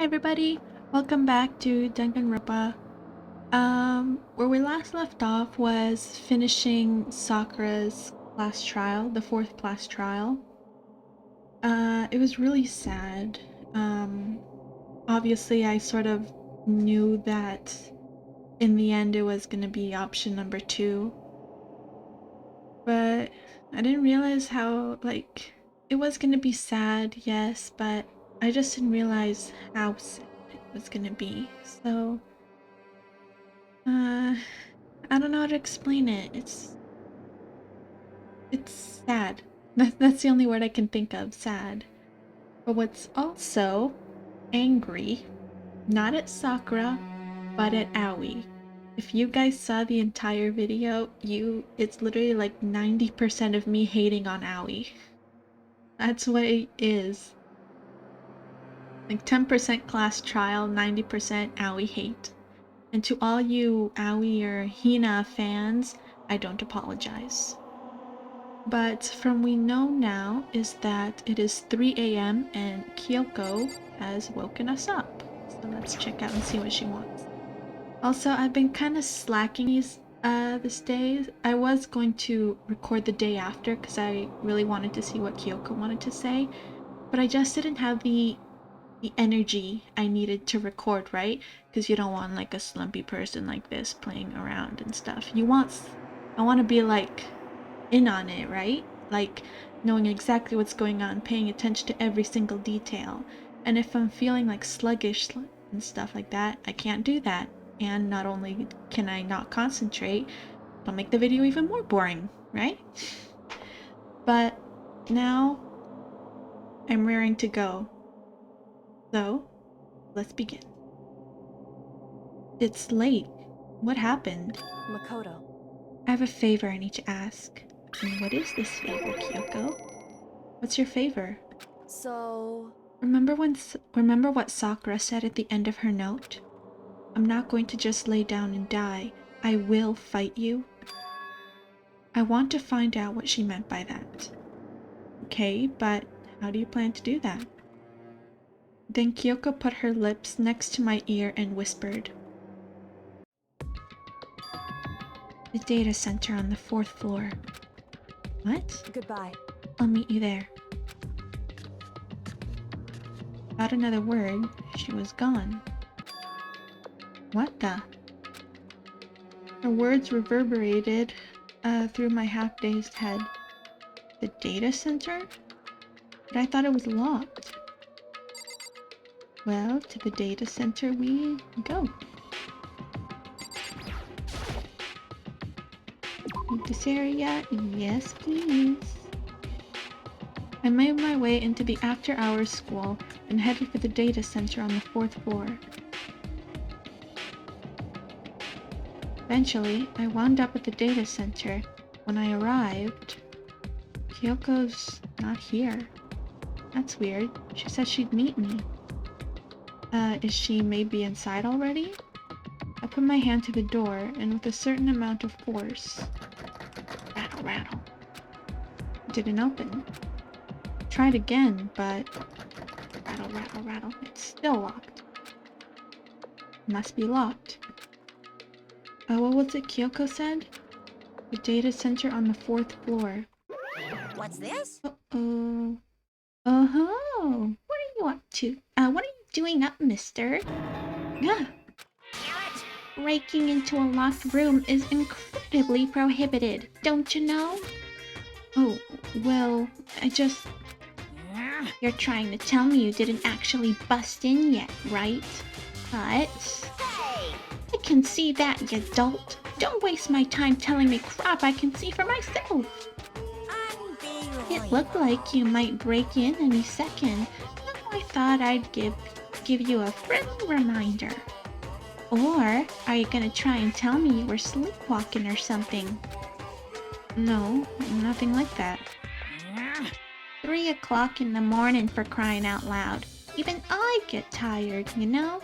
everybody, welcome back to Danganronpa. Where we last left off was finishing Sakura's class trial, the fourth class trial. It was really sad. Obviously I sort of knew that in the end it was gonna be option number 2. But I didn't realize how, it was gonna be sad, yes, but I just didn't realize how sad it was gonna be. So, I don't know how to explain it. It's sad. That's the only word I can think of, sad. But what's also angry, not at Sakura, but at Aoi. If you guys saw the entire video, it's literally like 90% of me hating on Aoi. That's what it is. Like 10% class trial, 90% Aoi hate. And to all you Aoi or Hina fans, I don't apologize. But from we know now is that it is 3 a.m. and Kyoko has woken us up. So let's check out and see what she wants. Also, I've been kind of slacking this day. I was going to record the day after because I really wanted to see what Kyoko wanted to say, but I just didn't have the energy I needed to record, right? Because you don't want like a slumpy person like this playing around and stuff. I want to be like in on it, right? Like knowing exactly what's going on, paying attention to every single detail. And if I'm feeling like sluggish and stuff like that, I can't do that. And not only can I not concentrate, it'll make the video even more boring, right? But now I'm raring to go. So, let's begin. It's late. What happened? Makoto. I have a favor I need to ask. And what is this favor, Kyoko? What's your favor? So... Remember what Sakura said at the end of her note? I'm not going to just lay down and die. I will fight you. I want to find out what she meant by that. Okay, but how do you plan to do that? Then Kyoko put her lips next to my ear and whispered. The data center on the 4th floor. What? Goodbye. I'll meet you there. Without another word, she was gone. What the? Her words reverberated through my half-dazed head. The data center? But I thought it was locked. Well, to the data center we go. This area? Yes, please. I made my way into the after-hours school and headed for the data center on the 4th floor. Eventually, I wound up at the data center. When I arrived, Kyoko's not here. That's weird. She said she'd meet me. Is she maybe inside already? I put my hand to the door, and with a certain amount of force, rattle, rattle, it didn't open. Tried again, but rattle, rattle, rattle, it's still locked. Must be locked. What was it Kyoko said? The data center on the 4th floor. What's this? Uh-oh. Oh-ho! What are you up to? What are you doing up, mister? Yeah. Breaking into a locked room is incredibly prohibited, don't you know? Oh, well, You're trying to tell me you didn't actually bust in yet, right? But... Hey! I can see that, you dolt. Don't waste my time telling me crap I can see for myself. It looked like you might break in any second, so I thought I'd give you a friendly reminder. Or are you gonna try and tell me you were sleepwalking or something? No, nothing like that. 3 o'clock in the morning, for crying out loud. Even I get tired, you know?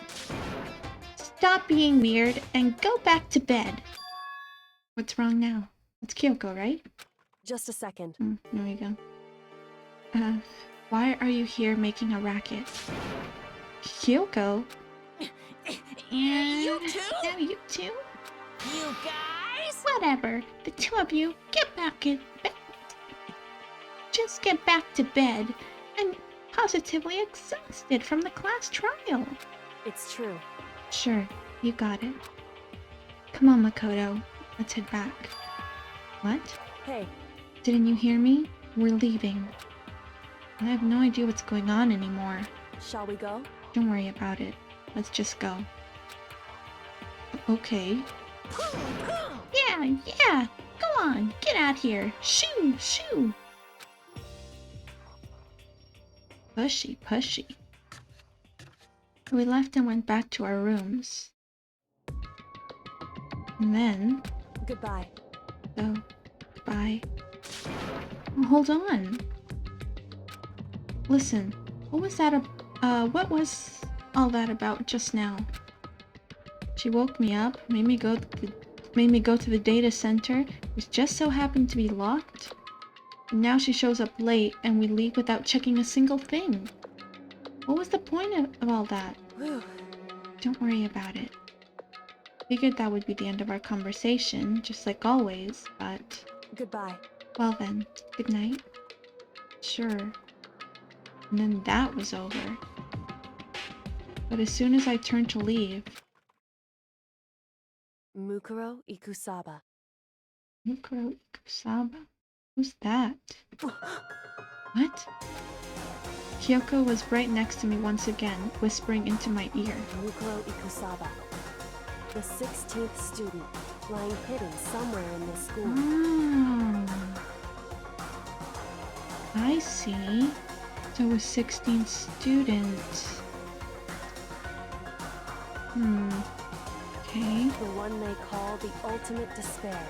Stop being weird and go back to bed. What's wrong now? It's Kyoko, right? Just a second. There we go. Why are you here making a racket? Kyoko? You too? Now you too? You guys? Whatever. The two of you, get back in bed. Just get back to bed. I'm positively exhausted from the class trial. It's true. Sure, you got it. Come on, Makoto. Let's head back. What? Hey, Didn't you hear me? We're leaving. I have no idea what's going on anymore. shall we go? Don't worry about it. Let's just go. Okay. Yeah! Go on! Get out here! Shoo! Shoo! Pushy. We left and went back to our rooms. And then... Goodbye. So, goodbye. Oh, hold on. Listen, what was all that about just now? She woke me up, made me go to the data center, which just so happened to be locked. And now she shows up late and we leave without checking a single thing. What was the point of all that? Whew. Don't worry about it. Figured that would be the end of our conversation, just like always, but... Goodbye. Well then, good night. Sure. And then that was over. But as soon as I turned to leave... Mukuro Ikusaba. Mukuro Ikusaba? Who's that? What? Kyoko was right next to me once again, whispering into my ear. Mukuro Ikusaba. The 16th student, lying hidden somewhere in this school. Oh. I see. So a 16th student. Okay. The one they call the ultimate despair.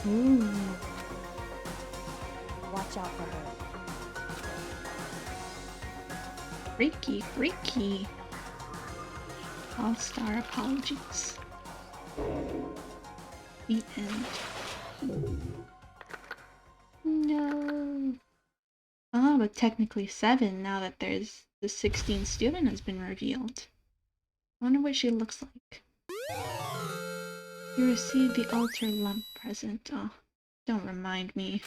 Ooh. Watch out for her. Freaky. All-star apologies. The end. No. Ah, but technically 7 now that there's the 16th student has been revealed. I wonder what she looks like. You received the altar lump present. Oh, don't remind me.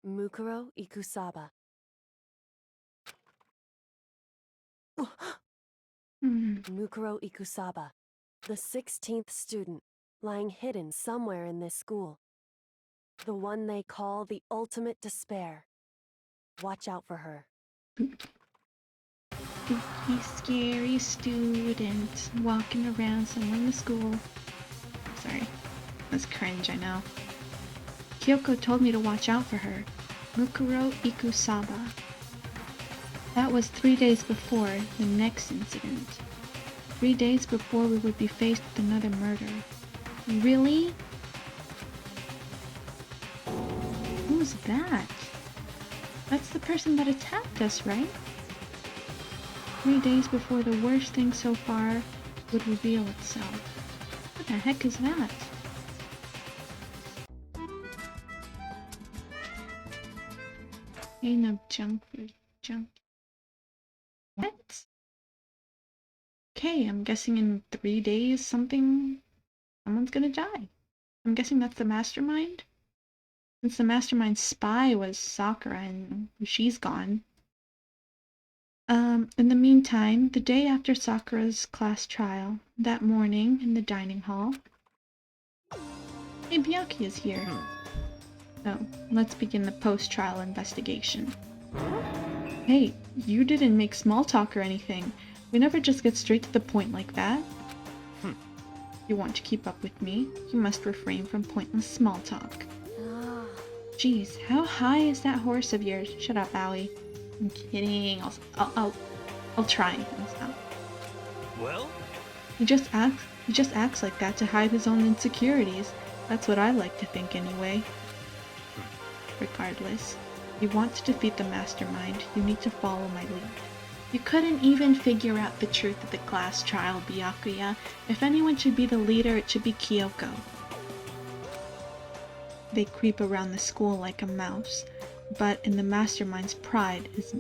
Mukuro Ikusaba. Mukuro Ikusaba. The 16th student, lying hidden somewhere in this school. The one they call the ultimate despair. Watch out for her. Spooky, scary student walking around somewhere in the school. Sorry, that's cringe, I know. Kyoko told me to watch out for her. Mukuro Ikusaba. That was 3 days before the next incident. 3 days before we would be faced with another murder. Really? Who's that? That's the person that attacked us, right? 3 days before the worst thing so far would reveal itself. What the heck is that? Ain't no junk food. Junk. What? Okay, I'm guessing in 3 days someone's gonna die. I'm guessing that's the mastermind? Since the mastermind's spy was Sakura and she's gone. In the meantime, the day after Sakura's class trial, that morning in the dining hall... Hey, Byakuya's here. So, let's begin the post-trial investigation. Hey, you didn't make small talk or anything. We never just get straight to the point like that. If you want to keep up with me, you must refrain from pointless small talk. Jeez, how high is that horse of yours? Shut up, Owie. I'm kidding. I'll try. Well? He just acts like that to hide his own insecurities. That's what I like to think anyway. Regardless, if you want to defeat the mastermind, you need to follow my lead. You couldn't even figure out the truth of the class trial, Byakuya. If anyone should be the leader, it should be Kyoko. They creep around the school like a mouse, but in the mastermind's pride is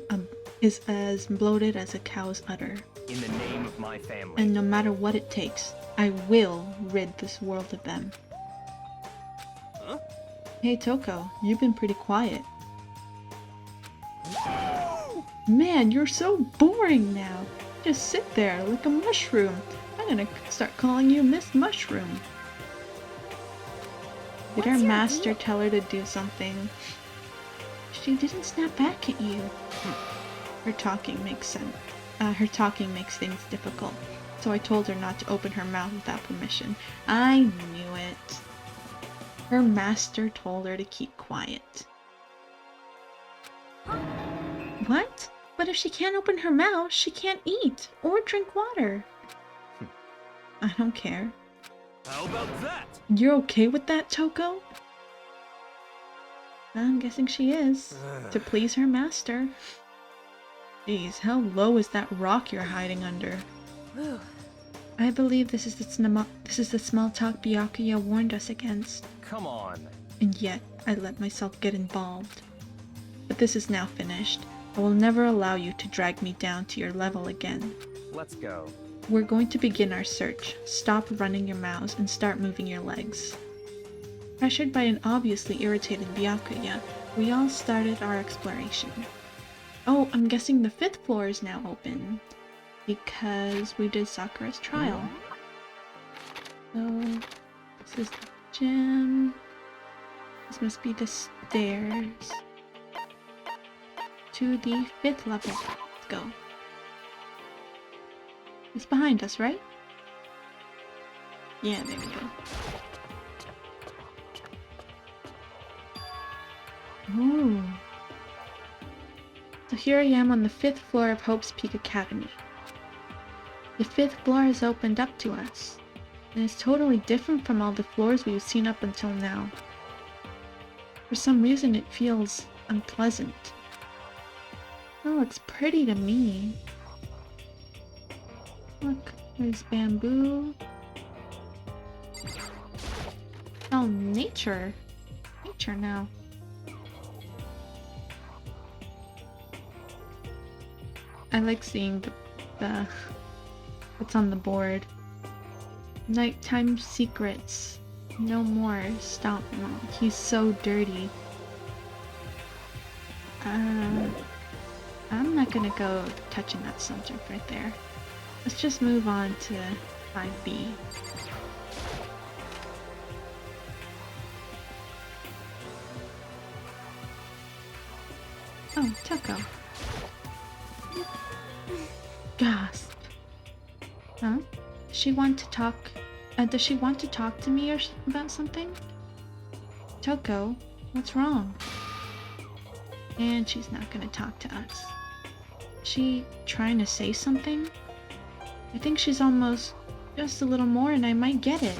is as bloated as a cow's udder. In the name of my family. And no matter what it takes, I will rid this world of them. Huh? Hey Toko, you've been pretty quiet. Man, you're so boring now. Just sit there like a mushroom. I'm gonna start calling you Miss Mushroom. Did our master tell her to do something? She didn't snap back at you. Her talking makes sense. Her talking makes things difficult. So I told her not to open her mouth without permission. I knew it. Her master told her to keep quiet. What? But if she can't open her mouth, she can't eat or drink water. I don't care. How about that? You're okay with that, Toko? I'm guessing she is. To please her master. Jeez, how low is that rock you're hiding under? I believe this is the small talk Byakuya warned us against. Come on. And yet, I let myself get involved. But this is now finished. I will never allow you to drag me down to your level again. Let's go. We're going to begin our search. Stop running your mouths and start moving your legs. Pressured by an obviously irritated Byakuya, we all started our exploration. Oh, I'm guessing the 5th floor is now open. Because we did Sakura's trial. So, this is the gym. This must be the stairs. To the 5th level. Let's go. It's behind us, right? Yeah, there we go. Ooh. So here I am on the 5th floor of Hope's Peak Academy. The 5th floor has opened up to us, and it's totally different from all the floors we've seen up until now. For some reason it feels unpleasant. It looks pretty to me. Look, there's bamboo. Oh, nature. Nature now. I like seeing the what's on the board. Nighttime secrets. No more. Stop. No, he's so dirty. I'm not gonna go touching that subject right there. Let's just move on to 5B. Oh, Toko. Gasp. Huh? Does she want to talk? Does she want to talk to me about something? Toko, what's wrong? And she's not gonna talk to us. Is she trying to say something? I think she's almost just a little more and I might get it.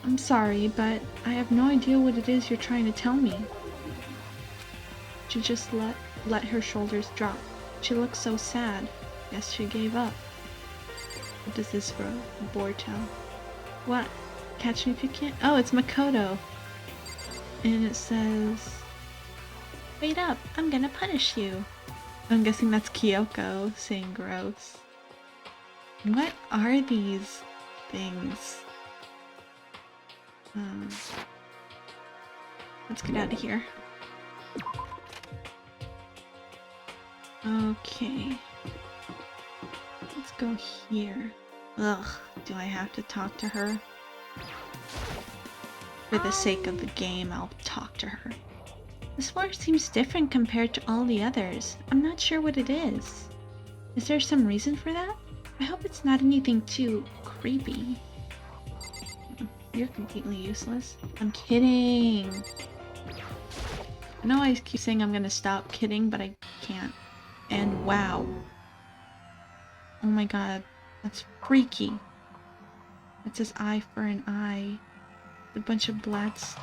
I'm sorry, but I have no idea what it is you're trying to tell me. She just let her shoulders drop. She looks so sad. Guess she gave up. What is this for a board tell? What? Catch me if you can? Oh, it's Makoto. And it says, wait up, I'm gonna punish you. I'm guessing that's Kyoko saying gross. What are these things? Let's get out of here. Okay. Let's go here. Ugh, do I have to talk to her? For the sake of the game, I'll talk to her. This floor seems different compared to all the others. I'm not sure what it is. Is there some reason for that? I hope it's not anything too creepy. You're completely useless. I'm kidding. I know I keep saying I'm gonna stop kidding, but I can't. And wow. Oh my god, that's freaky. It says eye for an eye. A bunch of bloodstains.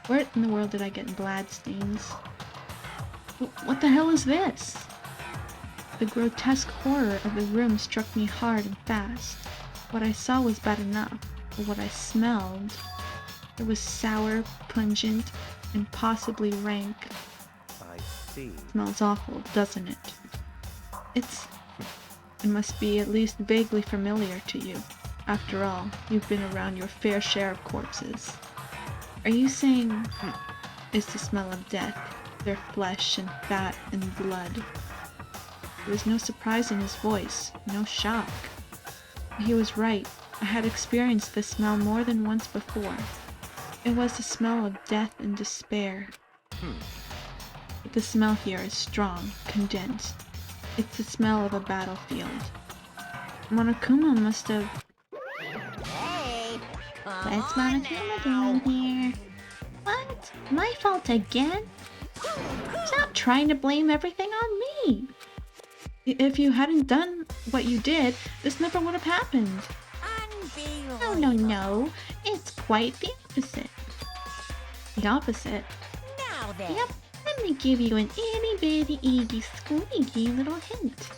Where in the world did I get bloodstains? What the hell is this? The grotesque horror of the room struck me hard and fast. What I saw was bad enough, but what I smelled, it was sour, pungent, and possibly rank. see. Smells awful, doesn't it? It must be at least vaguely familiar to you. After all, you've been around your fair share of corpses. Are you saying it's the smell of death, their flesh and fat and blood? There was no surprise in his voice, no shock. He was right. I had experienced this smell more than once before. It was the smell of death and despair. But the smell here is strong, condensed. It's the smell of a battlefield. Monokuma must have... Hey, come What's on Monokuma now. doing here? What? My fault again? Stop trying to blame everything on me! If you hadn't done what you did, this never would have happened. Unbelievable. No. It's quite the opposite. The opposite? Now then. Yep. Let me give you an itty bitty iggy squeaky little hint.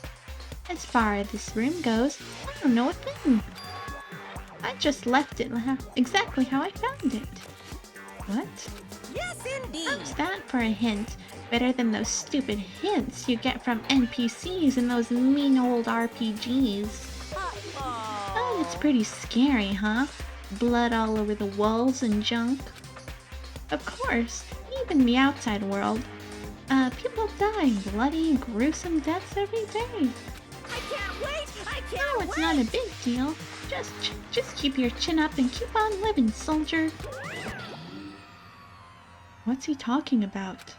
As far as this room goes, I don't know a thing. I just left it exactly how I found it. What? Yes, indeed. How's that for a hint? Better than those stupid hints you get from NPCs in those mean old RPGs. Oh, it's pretty scary, huh? Blood all over the walls and junk. Of course, even in the outside world, people die bloody, gruesome deaths every day. I can't wait. I can't Oh, wait. it's not a big deal. Just keep your chin up and keep on living, soldier. What's he talking about?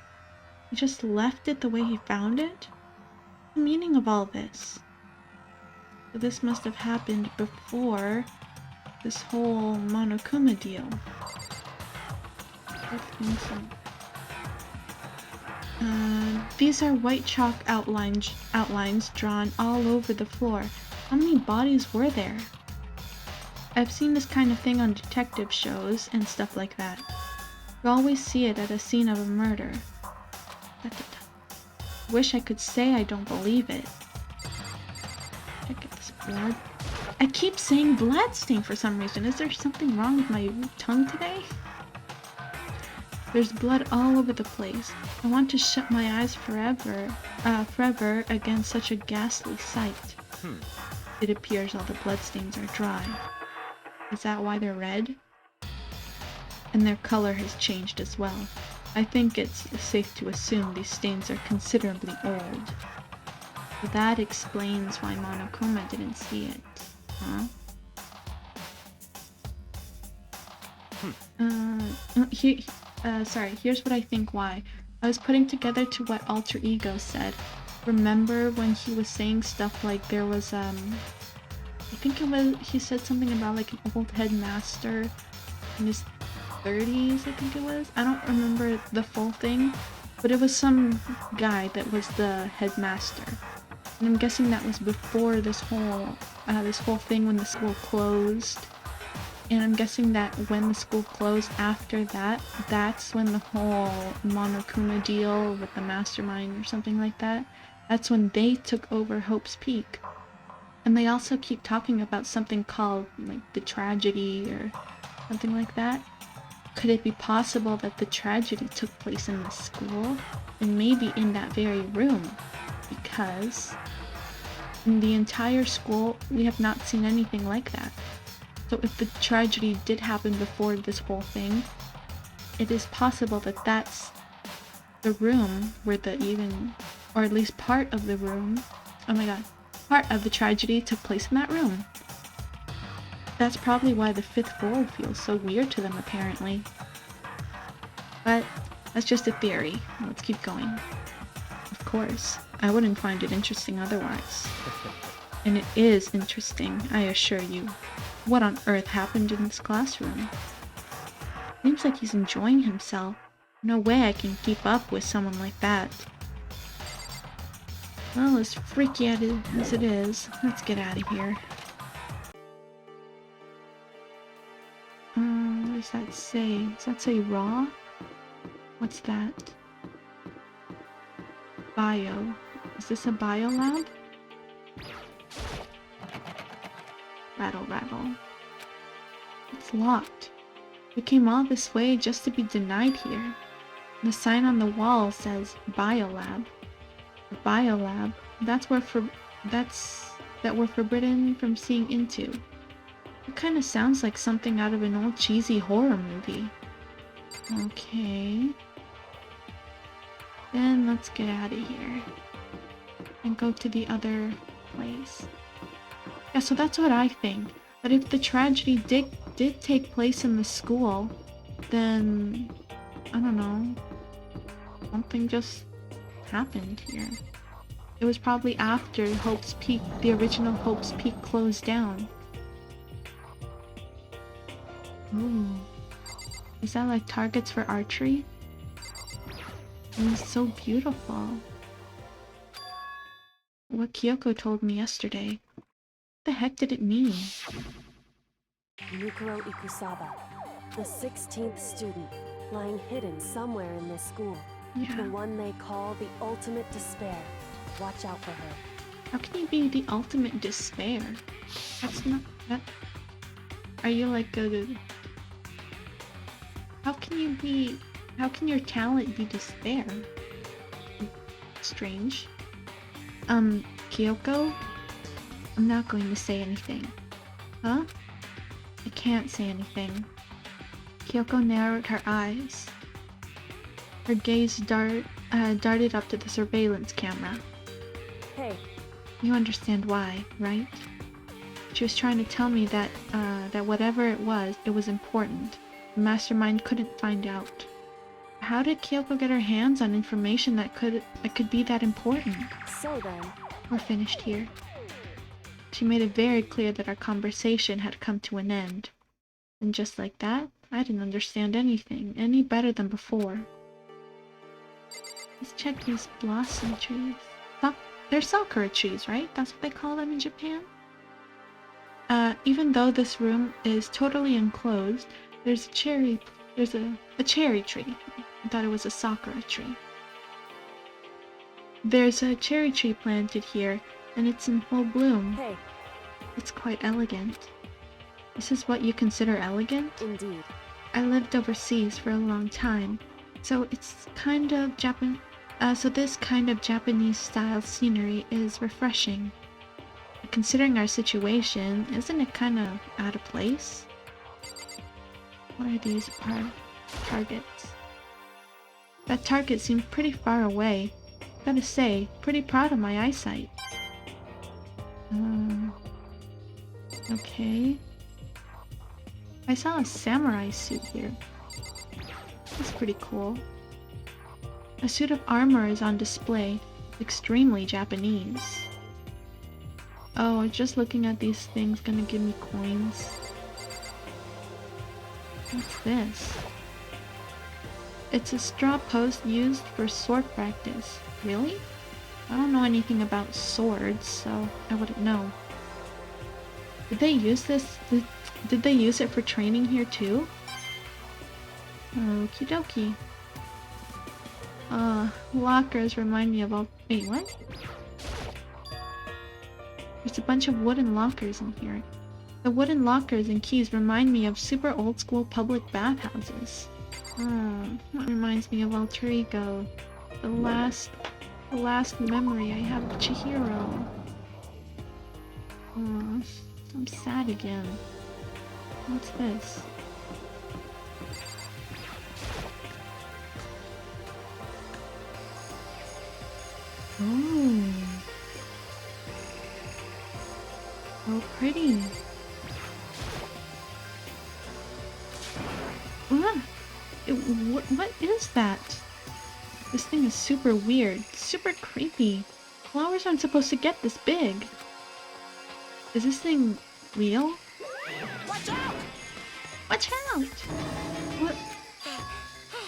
He just left it the way he found it? The meaning of all this? So this must have happened before this whole Monokuma deal. These are white chalk outlines drawn all over the floor. How many bodies were there? I've seen this kind of thing on detective shows and stuff like that. You always see it at a scene of a murder. Wish I could say I don't believe it. Check out this blood. I keep saying bloodstain for some reason. Is there something wrong with my tongue today? There's blood all over the place. I want to shut my eyes forever against such a ghastly sight. It appears all the bloodstains are dry. Is that why they're red? And their color has changed as well. I think it's safe to assume these stains are considerably old. So that explains why Monokuma didn't see it, huh? Here's what I think why. I was putting together to what Alter Ego said. Remember when he was saying stuff like there was, I think he said something about like an old headmaster in his 30s, I think it was. I don't remember the full thing, but it was some guy that was the headmaster. And I'm guessing that was before this whole thing when the school closed. And I'm guessing that when the school closed after that, that's when the whole Monokuma deal with the mastermind or something like that, that's when they took over Hope's Peak. And they also keep talking about something called like the tragedy or something like that. Could it be possible that the tragedy took place in the school? And maybe in that very room? Because in the entire school, we have not seen anything like that. So if the tragedy did happen before this whole thing, it is possible that that's the room where or at least part of the room, oh my god, part of the tragedy took place in that room. That's probably why the fifth floor feels so weird to them, apparently. But that's just a theory. Let's keep going. Of course, I wouldn't find it interesting otherwise. And it is interesting, I assure you. What on earth happened in this classroom? Seems like he's enjoying himself. No way I can keep up with someone like that. Well, as freaky as it is, let's get out of here. What does that say? Does that say raw? What's that? Bio. Is this a bio lab? Rattle, rattle. It's locked. We came all this way just to be denied here. The sign on the wall says Biolab. The Biolab. That we're forbidden from seeing into. It kind of sounds like something out of an old cheesy horror movie. Okay. Then let's get out of here and go to the other place. Yeah, so that's what I think. But if the tragedy did take place in the school, then I don't know. Something just happened here. It was probably after Hope's Peak, the original Hope's Peak closed down. Ooh. Is that like targets for archery? It's so beautiful. What Kyoko told me yesterday. What the heck did it mean? Mukuro Ikusaba, the 16th student, lying hidden somewhere in this school. Yeah. The one they call the ultimate despair. Watch out for her. How can you be the ultimate despair? That's not that. Are you like a? How can your talent be despair? Strange. Kyoko? I'm not going to say anything. Huh? I can't say anything. Kyoko narrowed her eyes. Her gaze darted up to the surveillance camera. Hey. You understand why, right? She was trying to tell me that whatever it was important. The mastermind couldn't find out. How did Kyoko get her hands on information that could be that important? So then, We're finished here. She made it very clear that our conversation had come to an end. And just like that, I didn't understand anything any better than before. Let's check these blossom trees. They're sakura trees, right? That's what they call them in Japan? Even though this room is totally enclosed, there's a cherry tree. I thought it was a sakura tree. There's a cherry tree planted here, and it's in full bloom. hey, It's quite elegant. This is what you consider elegant? indeed. I lived overseas for a long time, so it's kind of this kind of Japanese-style scenery is refreshing. Considering our situation, isn't it kind of out of place? What are these targets? That target seemed pretty far away. Gotta say, pretty proud of my eyesight. Okay. I saw a samurai suit here. That's pretty cool. A suit of armor is on display. Extremely Japanese. Oh, just looking at these things gonna give me coins. What's this? It's a straw post used for sword practice. Really? I don't know anything about swords, so I wouldn't know. Did they use this? Did they use it for training here too? Okie dokie. Lockers remind me of all. Wait, what? There's a bunch of wooden lockers in here. The wooden lockers and keys remind me of super old school public bathhouses. That reminds me of Alter Ego. The last memory I have of Chihiro. I'm sad again. What's this? Oh. So pretty. What is that? This thing is super weird, super creepy. Flowers aren't supposed to get this big. Is this thing real? Watch out! Watch out! What?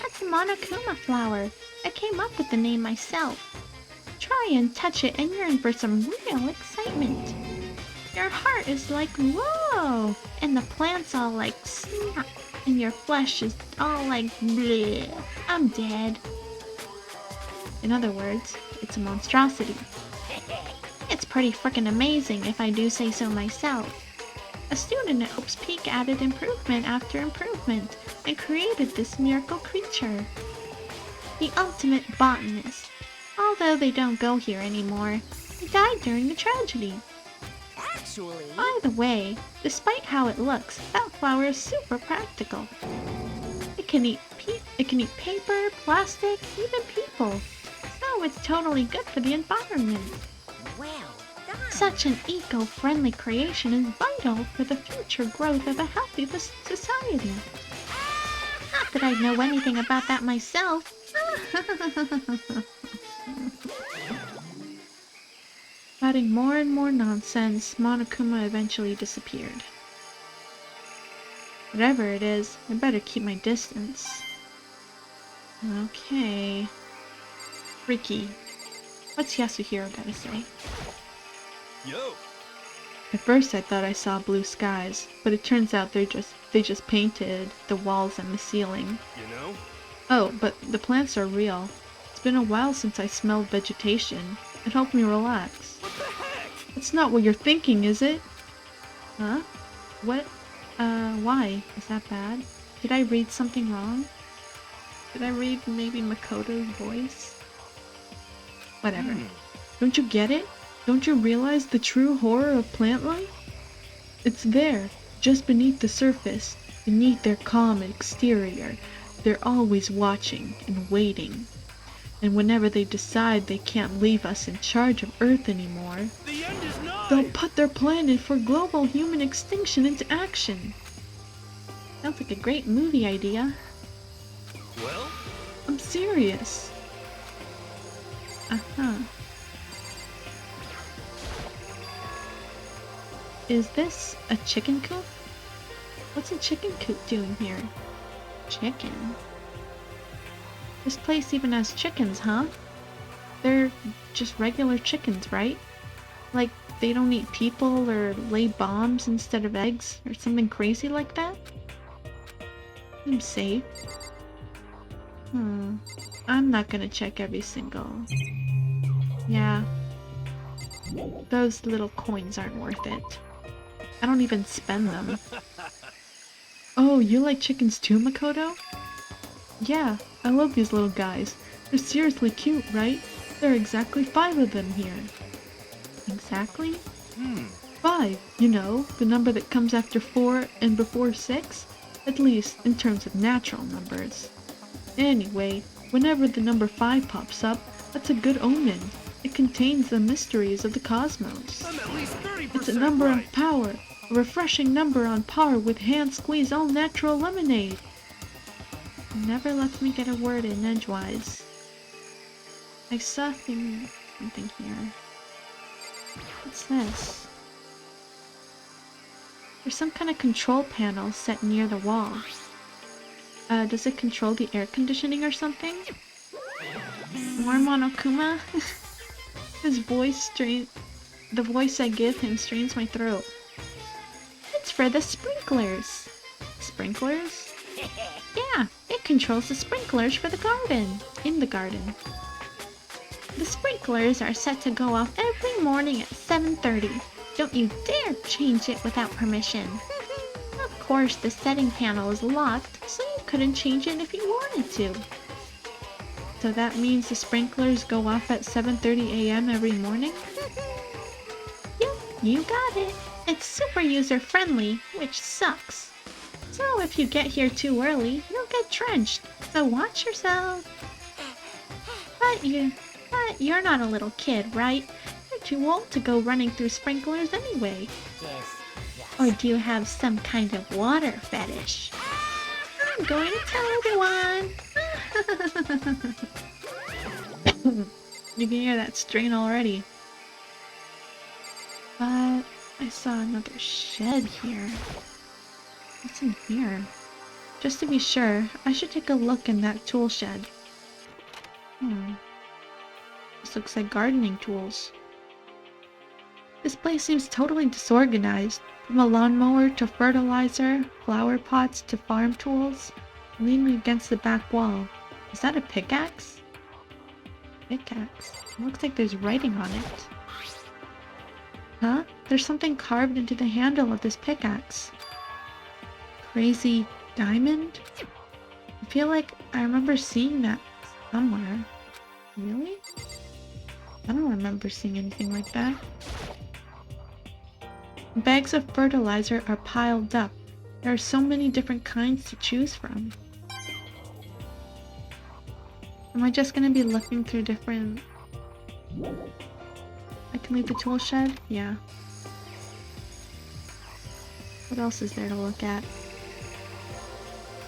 That's a Monokuma flower. I came up with the name myself. Try and touch it and you're in for some real excitement. Your heart is like, whoa! And the plant's all like, snap! And your flesh is all like, bleh. I'm dead. In other words, it's a monstrosity. It's pretty freaking amazing if I do say so myself. A student at Hope's Peak added improvement after improvement and created this miracle creature. the ultimate botanist. Although they don't go here anymore. They died during the tragedy. Actually, By the way, despite how it looks, that flower is super practical. It can eat paper, plastic, even people. So it's totally good for the environment. well done. Such an eco-friendly creation is vital for the future growth of a healthy society. Not that I know anything about that myself. Adding more and more nonsense, Monokuma eventually disappeared. Whatever it is, I better keep my distance. Okay. Ricky. What's Yasuhiro gotta say? Yo! At first I thought I saw blue skies, but it turns out they just painted the walls and the ceiling. You know? Oh, but the plants are real. It's been a while since I smelled vegetation. It helped me relax. What the heck? That's not what you're thinking, is it? Huh? What? Why? Is that bad? Did I read something wrong? Did I read maybe Makoto's voice? Whatever. Don't you get it? Don't you realize the true horror of plant life? It's there, just beneath the surface, beneath their calm exterior. They're always watching and waiting. And whenever they decide they can't leave us in charge of Earth anymore, The end is nigh! they'll put their planet for global human extinction into action. Sounds like a great movie idea. Well? I'm serious. Uh-huh. Is this a chicken coop? What's a chicken coop doing here? Chicken? This place even has chickens, huh? They're just regular chickens, right? Like, they don't eat people or lay bombs instead of eggs or something crazy like that? Seems safe. I'm not gonna check every single... Yeah. Those little coins aren't worth it. I don't even spend them. Oh, you like chickens too, Makoto? Yeah, I love these little guys. They're seriously cute, right? There are exactly 5 of them here. Exactly? 5, you know, the number that comes after 4 and before 6? At least, in terms of natural numbers. Anyway, whenever the number 5 pops up, that's a good omen. It contains the mysteries of the cosmos. I'm at least 30% It's a number right. of power, a refreshing number on par with hand-squeezed all-natural lemonade. It never lets me get a word in edgewise. I saw something here. What's this? There's some kind of control panel set near the wall. Does it control the air conditioning or something? More Monokuma? His voice the voice I give him strains my throat. It's for the sprinklers. Sprinklers? Yeah, it controls the sprinklers for the garden. In the garden. The sprinklers are set to go off every morning at 7:30. Don't you dare change it without permission. Of course, the setting panel is locked, so you couldn't change it if you wanted to. So that means the sprinklers go off at 7:30 a.m. every morning? Yep, you got it. It's super user-friendly, which sucks. So if you get here too early, you'll get drenched, so watch yourself. But you're not a little kid, right? You're too old to go running through sprinklers anyway. Yes. Or do you have some kind of water fetish? I'm going to tell everyone! You can hear that strain already. But I saw another shed here. What's in here? Just to be sure, I should take a look in that tool shed. This looks like gardening tools. This place seems totally disorganized. From a lawnmower to fertilizer, flower pots to farm tools. Leaning against the back wall. Is that a pickaxe? Pickaxe? It looks like there's writing on it. Huh? There's something carved into the handle of this pickaxe. Crazy diamond? I feel like I remember seeing that somewhere. Really? I don't remember seeing anything like that. Bags of fertilizer are piled up. There are so many different kinds to choose from. Am I just gonna be looking through different... I can leave the tool shed? Yeah. What else is there to look at?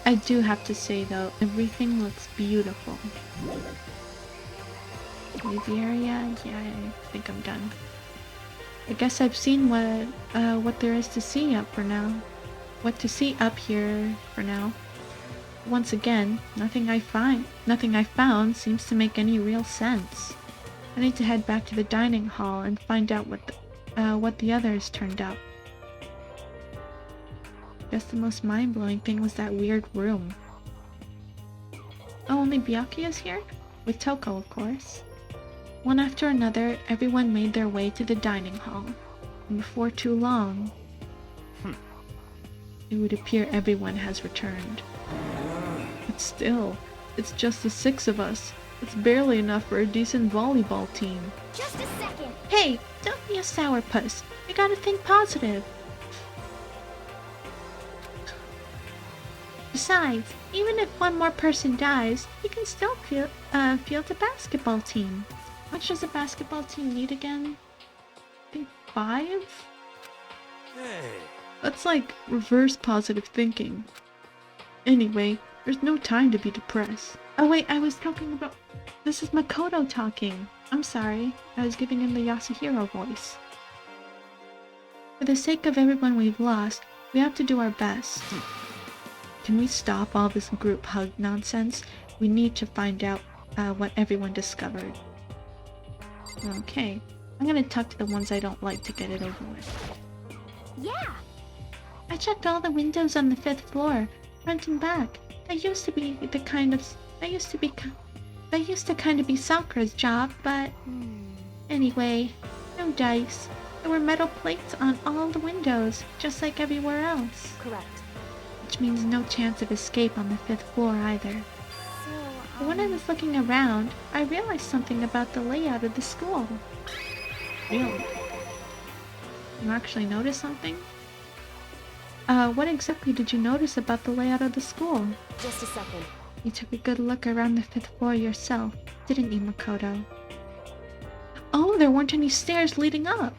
I do have to say though, everything looks beautiful. Leave the area? Yeah, I think I'm done. I guess I've seen what there is to see up for now. What to see up here for now. Once again, nothing I found seems to make any real sense. I need to head back to the dining hall and find out what the others turned up. Guess the most mind-blowing thing was that weird room. Oh, only Byakuya's here? With Toko, of course. One after another, everyone made their way to the dining hall. And before too long, it would appear everyone has returned. But still, it's just the 6 of us. It's barely enough for a decent volleyball team. Just a second. Hey, don't be a sourpuss. You gotta think positive. Besides, even if one more person dies, you can still field a basketball team. How much does a basketball team need again? I think 5? Hey. That's like reverse positive thinking. Anyway, there's no time to be depressed. Oh wait, I was talking about... This is Makoto talking. I'm sorry, I was giving him the Yasuhiro voice. For the sake of everyone we've lost, we have to do our best. Can we stop all this group hug nonsense? We need to find out what everyone discovered. Okay, I'm gonna talk to the ones I don't like to get it over with. Yeah. I checked all the windows on the 5th floor, front and back. That used to kind of be Sakura's job, but anyway, no dice. There were metal plates on all the windows, just like everywhere else. Correct. Which means no chance of escape on the 5th floor either. So, But when I was looking around, I realized something about the layout of the school. Really? You actually noticed something? What exactly did you notice about the layout of the school? Just a second. You took a good look around the 5th floor yourself, didn't you, Makoto? Oh, there weren't any stairs leading up!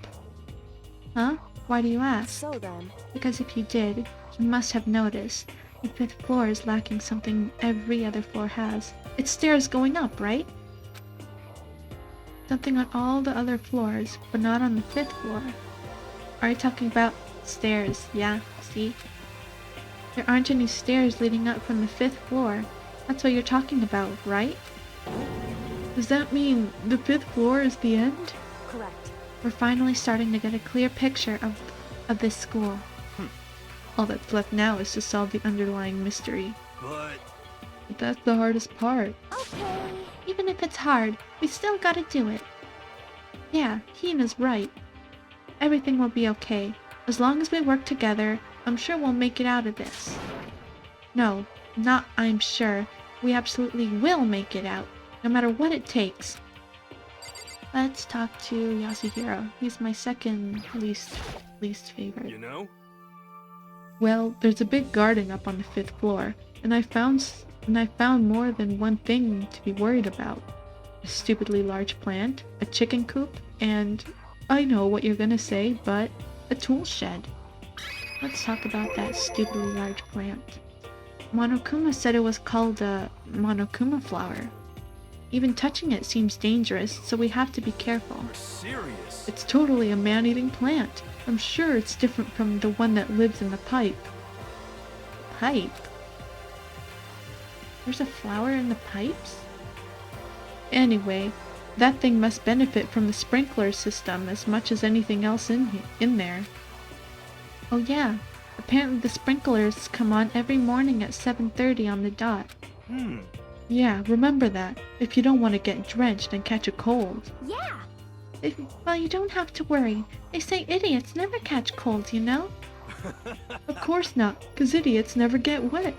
Huh? Why do you ask? So then, Because if you did, you must have noticed. The 5th floor is lacking something every other floor has. It's stairs going up, right? Something on all the other floors, but not on the 5th floor. Are you talking about stairs? Yeah, see? There aren't any stairs leading up from the 5th floor. That's what you're talking about, right? Does that mean the 5th floor is the end? correct. We're finally starting to get a clear picture of this school. All that's left now is to solve the underlying mystery. But That's the hardest part. okay. Even if it's hard, we still gotta do it. Yeah, Hina's right. Everything will be okay. As long as we work together, I'm sure we'll make it out of this. No, not I'm sure. We absolutely will make it out, no matter what it takes. Let's talk to Yasuhiro. He's my second least favorite. you know? Well, there's a big garden up on the 5th floor, and I found more than one thing to be worried about. A stupidly large plant, a chicken coop, and I know what you're gonna say, but a tool shed. Let's talk about that stupidly large plant. Monokuma said it was called a Monokuma flower. Even touching it seems dangerous, so we have to be careful. You're serious? It's totally a man-eating plant. I'm sure it's different from the one that lives in the pipe. Pipe? There's a flower in the pipes? Anyway, that thing must benefit from the sprinkler system as much as anything else in there. Oh yeah, apparently the sprinklers come on every morning at 7:30 on the dot. Yeah, remember that, if you don't want to get drenched and catch a cold. Yeah. Well, you don't have to worry. They say idiots never catch colds, you know? Of course not, 'cause idiots never get wet.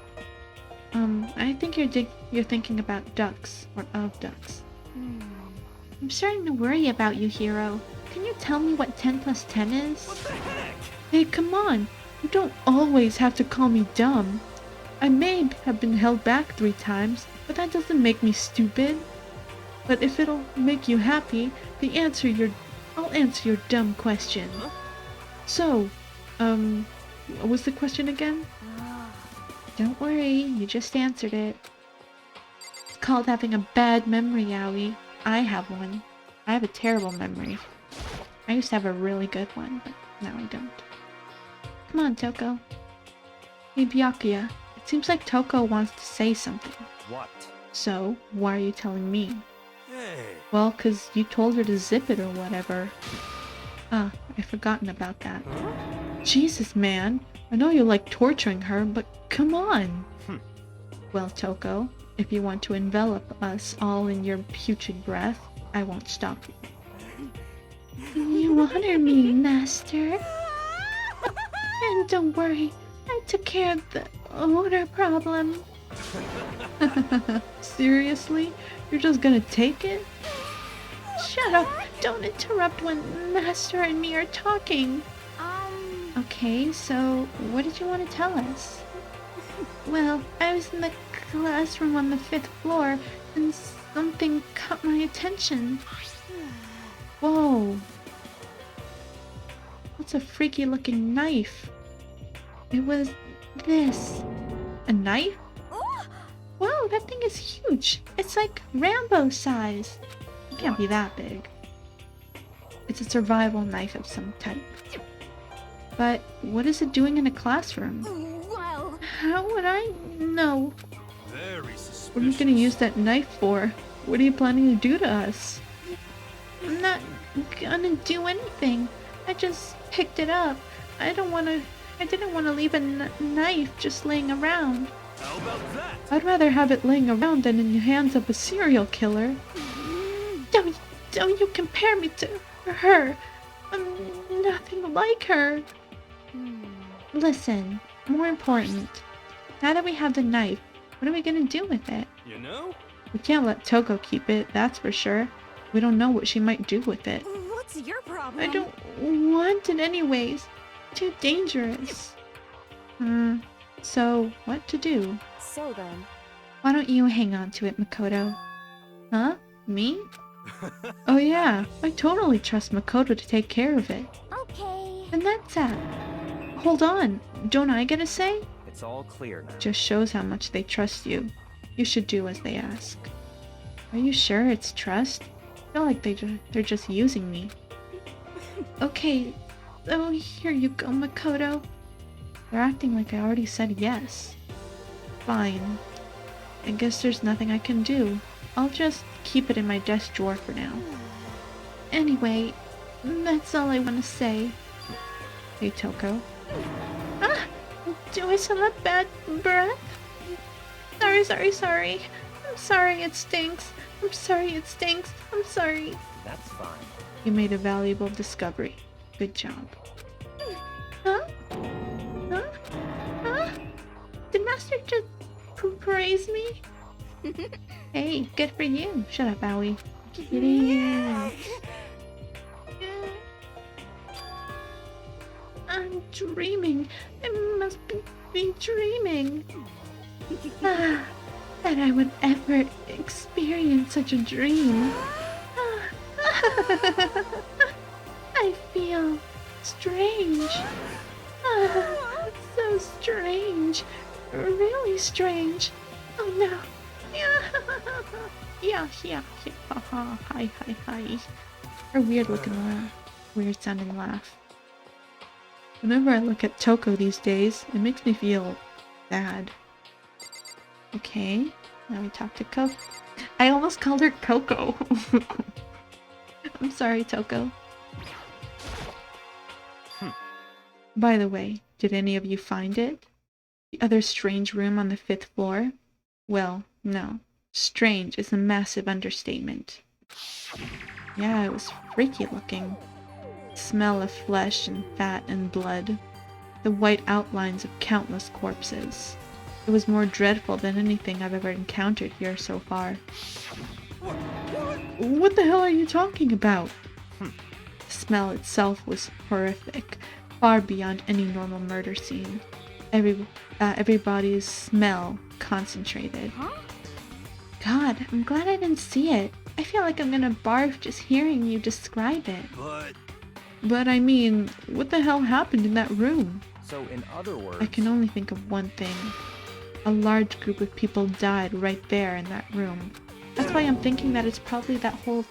I think you're thinking about ducks, or of ducks. I'm starting to worry about you, Hero. Can you tell me what 10 plus 10 is? What the heck? Hey, come on! You don't always have to call me dumb. I may have been held back 3 times, but that doesn't make me stupid. But if it'll make you happy, I'll answer your dumb question. Huh? So, what was the question again? Don't worry, you just answered it. It's called having a bad memory, Yaoi. I have one. I have a terrible memory. I used to have a really good one, but now I don't. Come on, Toko. Hey, Byakuya. It seems like Toko wants to say something. What? So, why are you telling me? Hey. Well, 'cause you told her to zip it or whatever. Ah, I've forgotten about that. Huh? Jesus, man. I know you like torturing her, but come on. Hmm. Well, Toko, if you want to envelop us all in your putrid breath, I won't stop you. You honor me, Master. And don't worry, I took care of the odor problem. Seriously? You're just gonna take it? Shut up! Don't interrupt when Master and me are talking! Okay, so what did you want to tell us? Well, I was in the classroom on the 5th floor and something caught my attention. Whoa! What's a freaky looking knife? It was this. A knife? Wow, that thing is huge! It's like Rambo size! It can't be that big. It's a survival knife of some type. But what is it doing in a classroom? Well, How would I know? Very suspicious. What are you gonna use that knife for? What are you planning to do to us? I'm not gonna do anything. I just picked it up. I didn't want to leave a knife just laying around. How about that? I'd rather have it laying around than in the hands of a serial killer. Don't you compare me to her. I'm nothing like her. Listen, more important. Now that we have the knife, what are we gonna do with it? You know? We can't let Toko keep it, that's for sure. We don't know what she might do with it. What's your problem? I don't want it anyways. Too dangerous. So, what to do? So then, Why don't you hang on to it, Makoto? Huh? Me? Oh yeah, I totally trust Makoto to take care of it. okay. And that's that. Hold on, don't I get a say? It's all clear now. Just shows how much they trust you. You should do as they ask. Are you sure it's trust? I feel like they're just using me. Okay, oh here you go, Makoto. They're acting like I already said yes. Fine. I guess there's nothing I can do. I'll just keep it in my desk drawer for now. Anyway, that's all I want to say. Hey, Toko. Ah! Do I still have bad breath? Sorry. I'm sorry it stinks. I'm sorry it stinks. I'm sorry. That's fine. You made a valuable discovery. Good job. Huh? Did Master just praise me? Hey, good for you. Shut up, Owie. Kidding. I'm dreaming. I must be dreaming. That I would ever experience such a dream. I feel strange. So strange. Really strange. Oh no. Yeah. Hi. A weird looking laugh. Weird sounding laugh. Whenever I look at Toko these days, it makes me feel bad. Okay, now we talk to Coco. I almost called her Coco. I'm sorry, Toko. By the way, did any of you find it? The other strange room on the 5th floor? Well, no. Strange is a massive understatement. Yeah, it was freaky looking. Smell of flesh and fat and blood. The white outlines of countless corpses. It was more dreadful than anything I've ever encountered here so far. What the hell are you talking about? The smell itself was horrific, far beyond any normal murder scene. Everybody's smell concentrated. Huh? God, I'm glad I didn't see it. I feel like I'm gonna barf just hearing you describe it. But I mean, what the hell happened in that room? So in other words... I can only think of one thing. A large group of people died right there in that room. That's why I'm thinking that it's probably that whole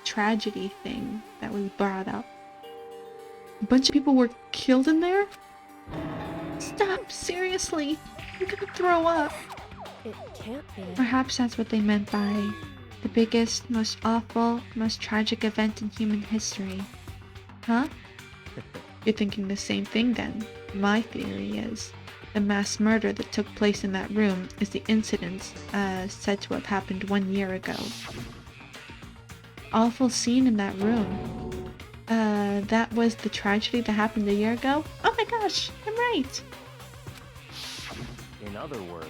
tragedy thing that was brought up. A bunch of people were killed in there? Stop, seriously. I'm gonna throw up. It can't be. Perhaps that's what they meant by the biggest, most awful, most tragic event in human history. Huh? You're thinking the same thing then. My theory is the mass murder that took place in that room is the incident said to have happened 1 year ago. Awful scene in that room. That was the tragedy that happened a year ago? Oh my gosh, I'm right! In other words...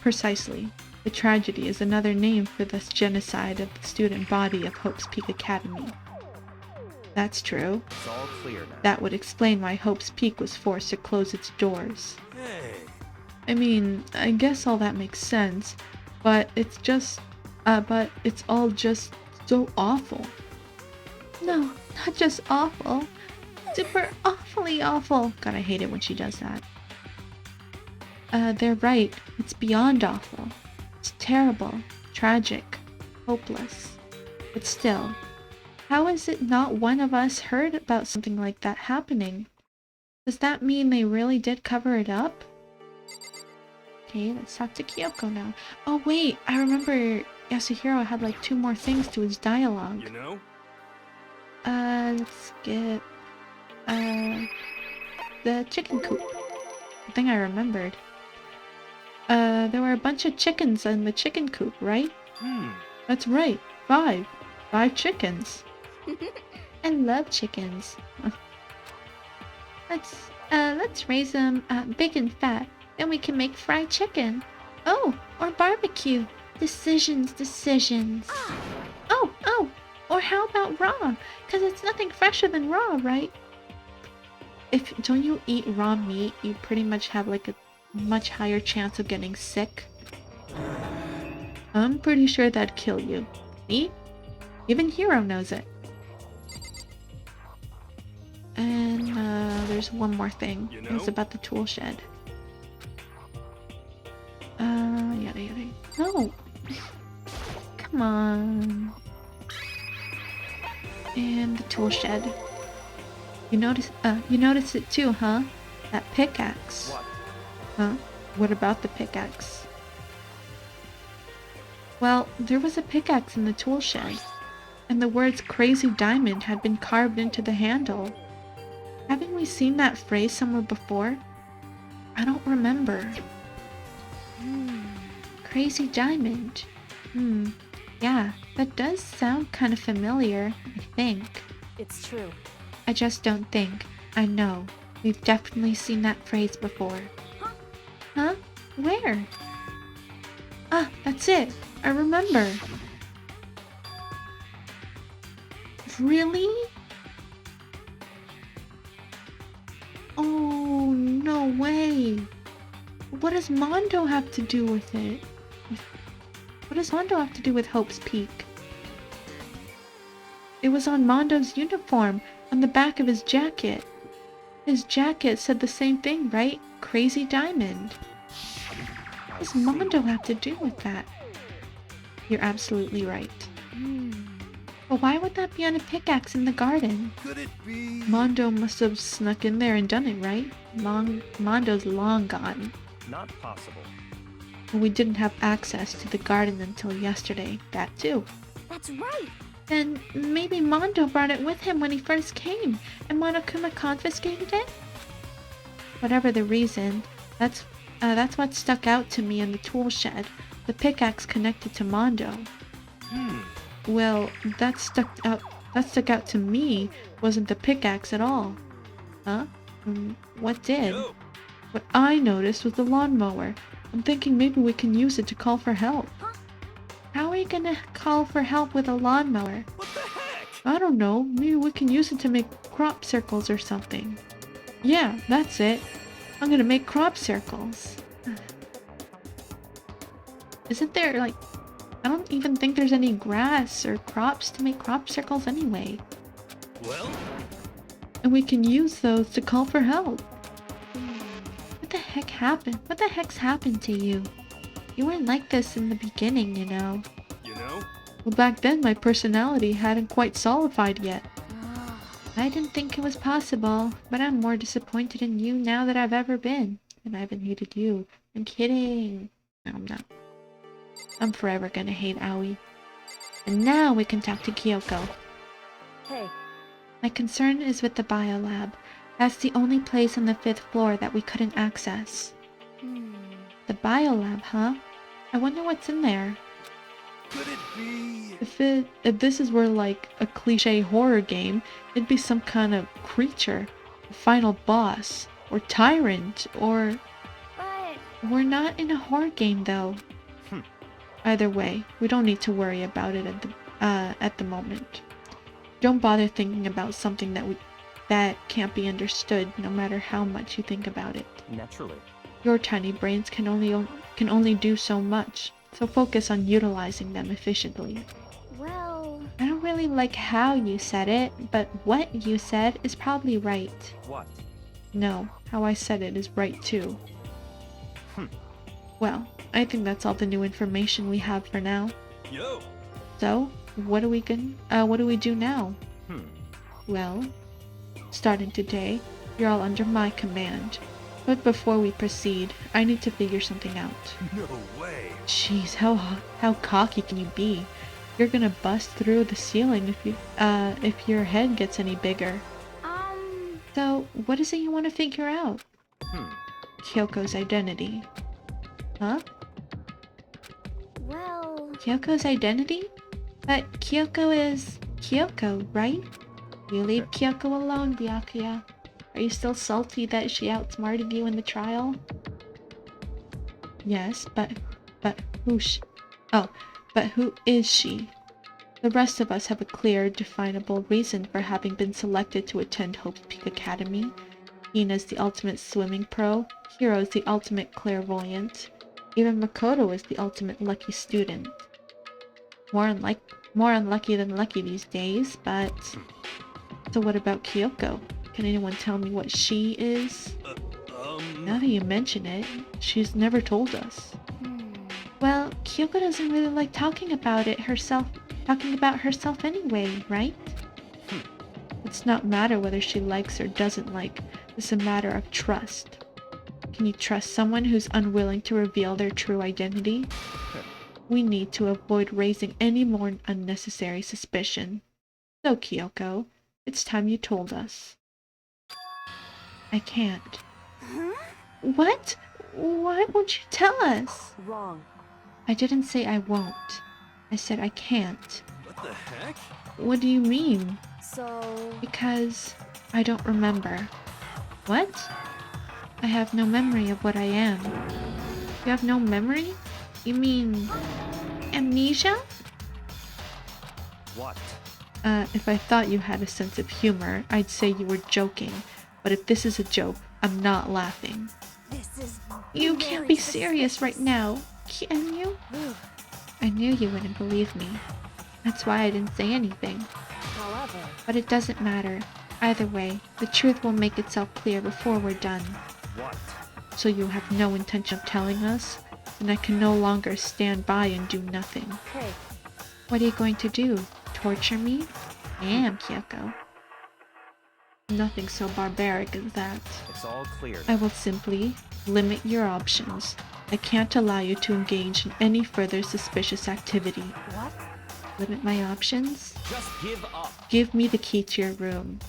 Precisely. The tragedy is another name for this genocide of the student body of Hope's Peak Academy. That's true. It's all clear now. That would explain why Hope's Peak was forced to close its doors. Hey. I mean, I guess all that makes sense, but it's all just so awful. No, not just awful. Super awfully awful. God, I hate it when she does that. They're right. It's beyond awful. It's terrible, tragic, hopeless. But still, how is it not one of us heard about something like that happening? Does that mean they really did cover it up? Okay, let's talk to Kyoko now. Oh wait, I remember Yasuhiro had like 2 more things to his dialogue. You know? Let's get the chicken coop. I think I remembered. There were a bunch of chickens in the chicken coop, right? That's right. 5 chickens. I love chickens. Let's raise them big and fat. Then we can make fried chicken. Oh, or barbecue. Decisions. Oh, or how about raw? Cause it's nothing fresher than raw, right? Don't you eat raw meat, you pretty much have like a much higher chance of getting sick. I'm pretty sure that'd kill you. See? Even Hiro knows it. And there's one more thing. You know? It's about the tool shed. Yada. No! Come on. And the tool shed. You notice it too, huh? That pickaxe. What? Huh? What about the pickaxe? Well, there was a pickaxe in the tool shed, and the words Crazy Diamond had been carved into the handle. Haven't we seen that phrase somewhere before? I don't remember. Crazy Diamond. Yeah, that does sound kind of familiar, I think. It's true. I just don't think. I know. We've definitely seen that phrase before. Huh? Where? Ah, that's it. I remember. Really? Oh, no way. What does Mondo have to do with it? What does Mondo have to do with Hope's Peak? It was on Mondo's uniform, on the back of his jacket. His jacket said the same thing, right? Crazy Diamond. What does Mondo have to do with that? You're absolutely right. But why would that be on a pickaxe in the garden? Could it be? Mondo must have snuck in there and done it, right? Mondo's long gone. Not possible. We didn't have access to the garden until yesterday. That too. That's right. Then maybe Mondo brought it with him when he first came, and Monokuma confiscated it? Whatever the reason, that's what stuck out to me in the tool shed. The pickaxe connected to Mondo. Well, that stuck out to me wasn't the pickaxe at all. Huh? What did? Yo. What I noticed was the lawnmower. I'm thinking maybe we can use it to call for help. How are you gonna call for help with a lawnmower? What the heck? I don't know. Maybe we can use it to make crop circles or something. Yeah, that's it. I'm gonna make crop circles. Isn't there, like... I don't even think there's any grass or crops to make crop circles anyway. Well, And we can use those to call for help. What the heck happened? What the heck's happened to you? You weren't like this in the beginning, you know. you know, Well, back then my personality hadn't quite solidified yet. I didn't think it was possible, but I'm more disappointed in you now than I've ever been. And I haven't hated you. I'm kidding. No, I'm not. I'm forever gonna hate Aoi. And now we can talk to Kyoko. Hey, My concern is with the biolab. That's the only place on the 5th floor that we couldn't access. The biolab, huh? I wonder what's in there. could it be? If this is where like a cliche horror game, it'd be some kind of creature, a final boss, or tyrant, or... But We're not in a horror game though. Either way, we don't need to worry about it at the moment. Don't bother thinking about something that can't be understood, no matter how much you think about it. Naturally. Your tiny brains can only do so much, so focus on utilizing them efficiently. well, I don't really like how you said it, but what you said is probably right. What? No, how I said it is right too. Hmm. Well, I think that's all the new information we have for now. Yo, So, what do we do now? Well, starting today, you're all under my command. But before we proceed, I need to figure something out. no way. Jeez, how cocky can you be? You're gonna bust through the ceiling if your head gets any bigger. So, what is it you want to figure out? Kyoko's identity. Huh? well, Kyoko's identity? But Kyoko is Kyoko, right? You leave Kyoko alone, Byakuya. Are you still salty that she outsmarted you in the trial? Yes, but who is she? The rest of us have a clear, definable reason for having been selected to attend Hope's Peak Academy. Ina's the ultimate swimming pro, Hiro's the ultimate clairvoyant, even Makoto is the ultimate lucky student. More unlucky than lucky these days, but... So what about Kyoko? Can anyone tell me what she is? Now that you mention it, she's never told us. Well, Kyoko doesn't really like talking about herself anyway, right? It's not matter whether she likes or doesn't like, it's a matter of trust. Can you trust someone who's unwilling to reveal their true identity? We need to avoid raising any more unnecessary suspicion. So, Kyoko, it's time you told us. I can't. What? Why won't you tell us? wrong. I didn't say I won't. I said I can't. What the heck? What do you mean? So, Because I don't remember. What? I have no memory of what I am. You have no memory? You mean... amnesia? What? If I thought you had a sense of humor, I'd say you were joking. But if this is a joke, I'm not laughing. this is You can't be serious right now, can you? I knew you wouldn't believe me. That's why I didn't say anything. however, But it doesn't matter. Either way, the truth will make itself clear before we're done. What? So you have no intention of telling us? Then I can no longer stand by and do nothing. hey, What are you going to do? Torture me? I am, Kyoko. Nothing so barbaric as that. It's all clear. I will simply limit your options. I can't allow you to engage in any further suspicious activity. what? Limit my options? Just give up. Give me the key to your room.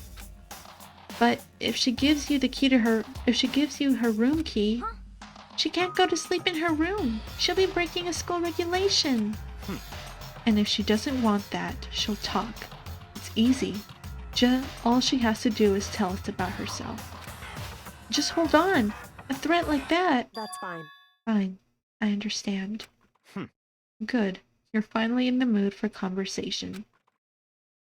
But if she gives you her room key, she can't go to sleep in her room. She'll be breaking a school regulation. And if she doesn't want that, she'll talk. It's easy. All she has to do is tell us about herself. Just hold on. A threat like that. That's fine. Fine. I understand. Hmm. Good. You're finally in the mood for conversation.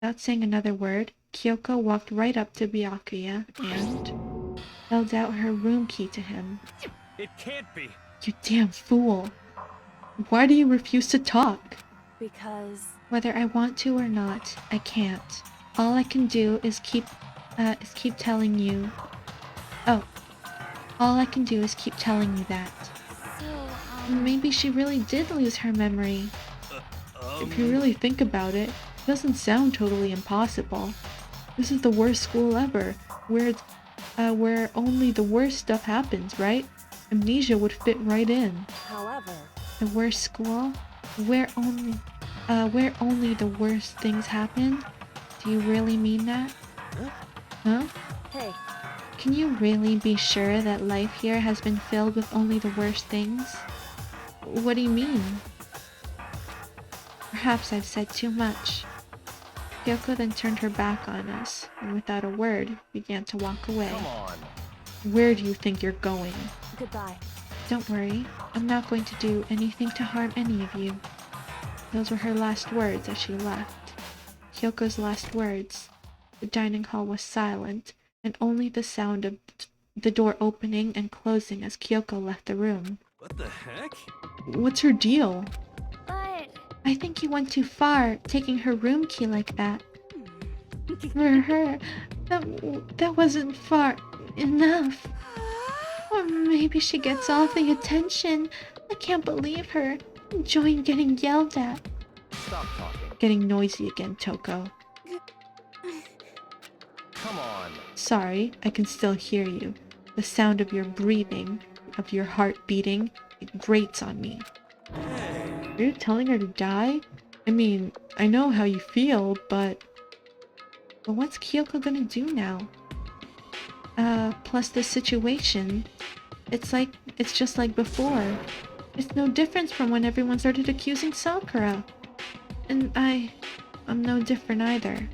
Without saying another word, Kyoko walked right up to Byakuya and held out her room key to him. It can't be. You damn fool! Why do you refuse to talk? Because Whether I want to or not, I can't. All I can do is keep telling you. Oh, all I can do is keep telling you that. So, Maybe she really did lose her memory. If you really think about it, it doesn't sound totally impossible. This is the worst school ever, where only the worst stuff happens, right? Amnesia would fit right in. however, The worst school, where only the worst things happen. Do you really mean that? Huh? hey, Can you really be sure that life here has been filled with only the worst things? What do you mean? Perhaps I've said too much. Kyoko then turned her back on us, and without a word, began to walk away. Come on. Where do you think you're going? goodbye. Don't worry, I'm not going to do anything to harm any of you. Those were her last words as she left. Kyoko's last words. The dining hall was silent, and only the sound of the door opening and closing as Kyoko left the room. What the heck? What's her deal? but I think you went too far, taking her room key like that. For her, that wasn't far enough. Or maybe she gets all the attention. I can't believe her. Enjoying getting yelled at. Stop talking. Getting noisy again, Toko. Come on. Sorry, I can still hear you. The sound of your breathing, of your heart beating, it grates on me. Are you telling her to die? I mean, I know how you feel, but what's Kyoko gonna do now? Plus the situation. It's just like before. It's no difference from when everyone started accusing Sakura. And I'm no different either.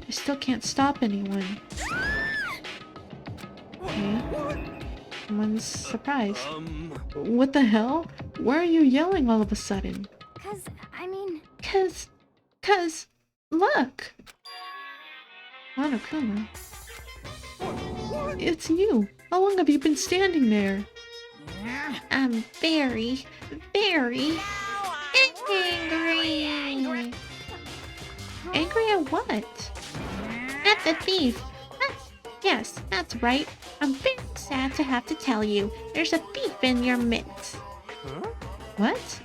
I still can't stop anyone. Okay. Someone's surprised. What the hell? Why are you yelling all of a sudden? I mean, Cause, look! Monokuma. It's you! How long have you been standing there? I'm very angry! Angry at what? At the thief! Yes, that's right. I'm very sad to have to tell you. There's a thief in your midst. Huh? What?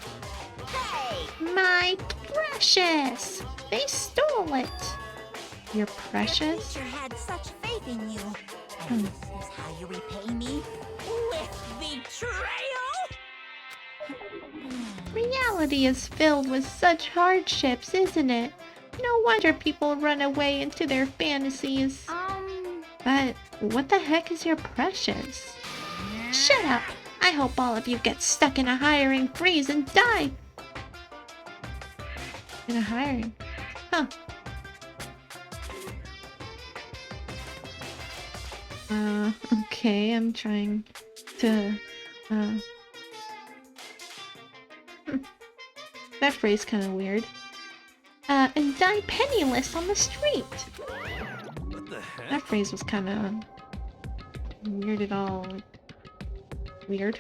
My precious! They stole it! Your precious? Teacher had such faith in you. Hmm. And this is how you repay me? With betrayal? Reality is filled with such hardships, isn't it? No wonder people run away into their fantasies. But what the heck is your precious? Shut up! I hope all of you get stuck in a hiring freeze and die! In a hiring? Huh. Okay, I'm trying to, That phrase kinda weird. And die penniless on the street! What the heck? That phrase was kinda weirded all weird.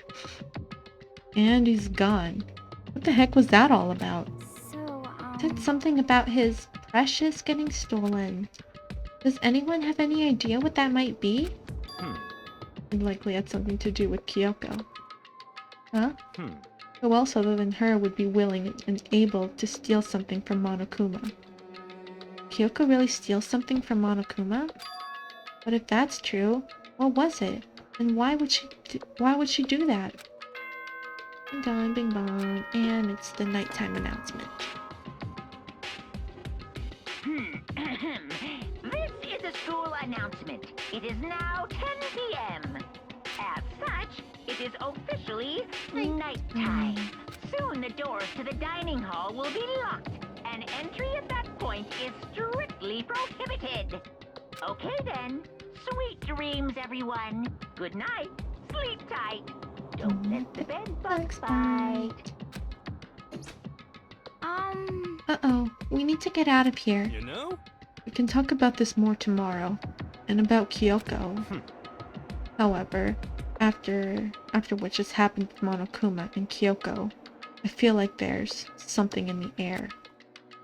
And he's gone. What the heck was that all about? so, Said something about his precious getting stolen. Does anyone have any idea what that might be? It likely had something to do with Kyoko. Huh? Who else other than her would be willing and able to steal something from Monokuma? Kyoko really steal something from Monokuma? But if that's true, what was it? And why would she do that? Bing dong, bing bong, and it's the nighttime announcement. This is a school announcement. It is now 10 p.m. As such, it is officially nighttime. Soon the doors to the dining hall will be locked, and entry at that point is strictly prohibited. Okay then. Sweet dreams, everyone. Good night. Sleep tight. Don't let the bed bugs bite. Uh-oh, we need to get out of here. You know? We can talk about this more tomorrow. And about Kyoko. However, after what just happened with Monokuma and Kyoko, I feel like there's something in the air.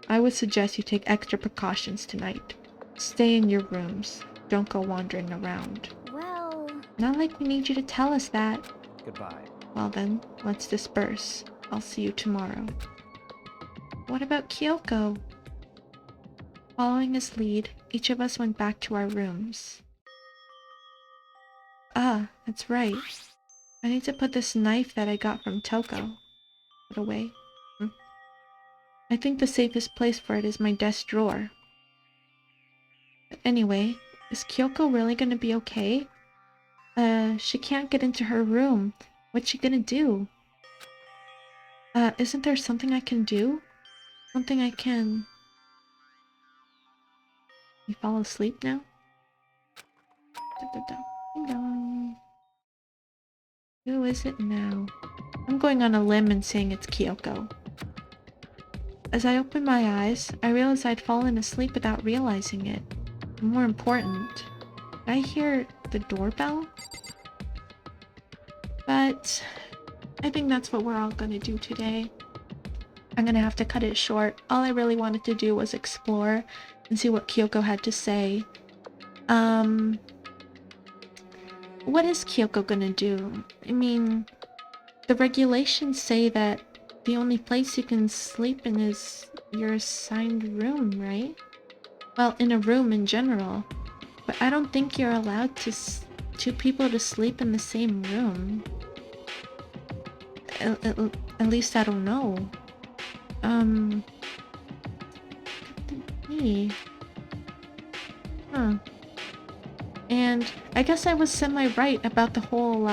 I would suggest you take extra precautions tonight. Stay in your rooms. Don't go wandering around. Well, Not like we need you to tell us that. Goodbye. Well then, let's disperse. I'll see you tomorrow. What about Kyoko? Following his lead, each of us went back to our rooms. Ah, that's right. I need to put this knife that I got from Toko away. I think the safest place for it is my desk drawer. But anyway, is Kyoko really gonna be okay? She can't get into her room. What's she gonna do? Isn't there something I can do? Something I can... You fall asleep now? Ding dong. Who is it now? I'm going on a limb and saying it's Kyoko. As I opened my eyes, I realized I'd fallen asleep without realizing it. More important, did I hear the doorbell? But I think that's what we're all gonna do today. I'm gonna have to cut it short. All I really wanted to do was explore and see what Kyoko had to say. What is Kyoko gonna do? I mean, the regulations say that the only place you can sleep in is your assigned room, right? Well, in a room in general. But I don't think you're allowed to two people to sleep in the same room. At least I don't know. Huh. And I guess I was semi-right about the whole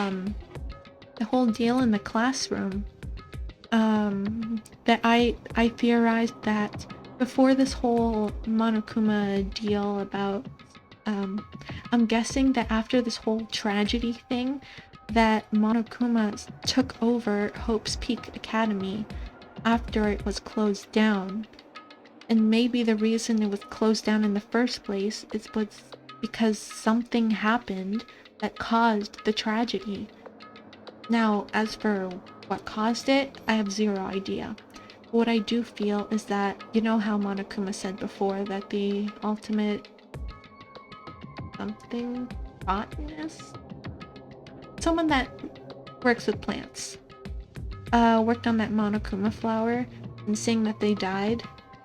deal in the classroom. That I theorized that before this whole Monokuma deal about, I'm guessing that after this whole tragedy thing, that Monokuma took over Hope's Peak Academy after it was closed down. And maybe the reason it was closed down in the first place was because something happened that caused the tragedy. Now, as for what caused it, I have zero idea. What I do feel is that, you know how Monokuma said before that the ultimate something botanist? Someone that works with plants. Worked on that Monokuma flower and saying that they died.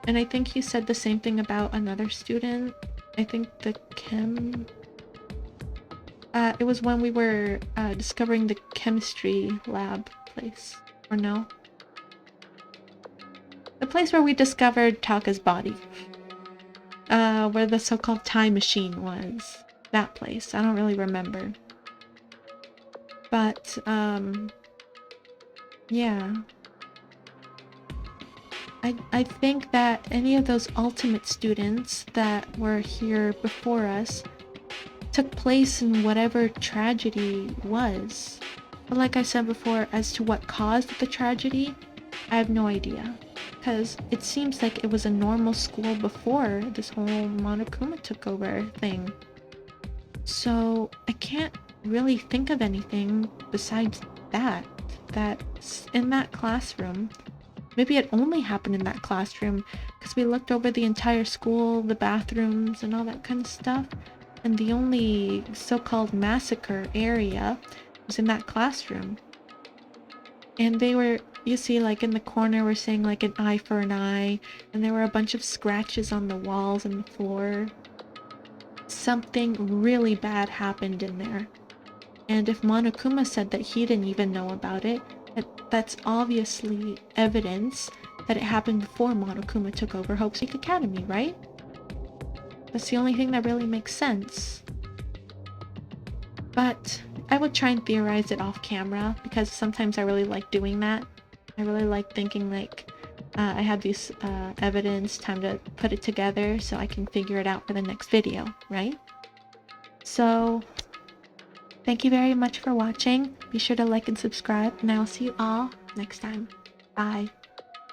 And I think he said the same thing about another student. I think the chem... it was when we were discovering the chemistry lab place. Or no? The place where we discovered Taka's body. Where the so-called time machine was. That place. I don't really remember. But, yeah. I think that any of those ultimate students that were here before us took place in whatever tragedy was. But like I said before, as to what caused the tragedy, I have no idea. Because it seems like it was a normal school before this whole Monokuma took over thing. So I can't really think of anything besides that's in that classroom. Maybe it only happened in that classroom because we looked over the entire school, the bathrooms and all that kind of stuff, and the only so-called massacre area was in that classroom. And they were, you see, like in the corner we're saying like an eye for an eye, and there were a bunch of scratches on the walls and the floor. Something really bad happened in there. And if Monokuma said that he didn't even know about it, that's obviously evidence that it happened before Monokuma took over Hope's Peak Academy, right? That's the only thing that really makes sense. But I would try and theorize it off camera because sometimes I really like doing that. I really like thinking like I have this evidence, time to put it together so I can figure it out for the next video, right? So Thank you very much for watching. Be sure to like and subscribe, and I will see you all next time. Bye.